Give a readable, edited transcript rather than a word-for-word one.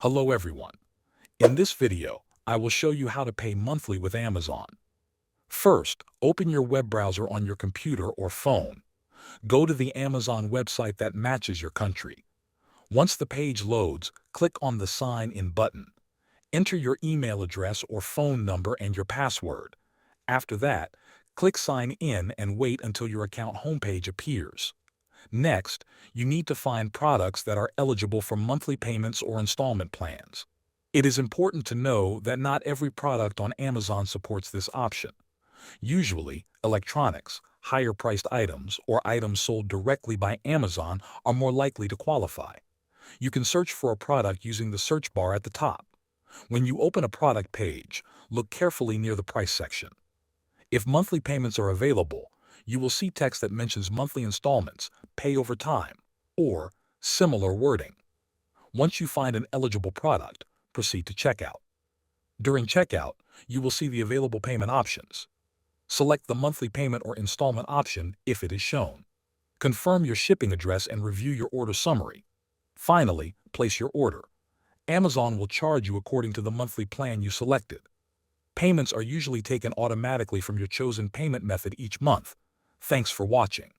Hello everyone. In this video, I will show you how to pay monthly with Amazon. First, open your web browser on your computer or phone. Go to the Amazon website that matches your country. Once the page loads, click on the Sign In button. Enter your email address or phone number and your password. After that, click Sign In and wait until your account homepage appears. Next, you need to find products that are eligible for monthly payments or installment plans. It is important to know that not every product on Amazon supports this option. Usually, electronics, higher-priced items, or items sold directly by Amazon are more likely to qualify. You can search for a product using the search bar at the top. When you open a product page, look carefully near the price section. If monthly payments are available, you will see text that mentions monthly installments, pay over time, or similar wording. Once you find an eligible product, proceed to checkout. During checkout, you will see the available payment options. Select the monthly payment or installment option if it is shown. Confirm your shipping address and review your order summary. Finally, place your order. Amazon will charge you according to the monthly plan you selected. Payments are usually taken automatically from your chosen payment method each month. Thanks for watching.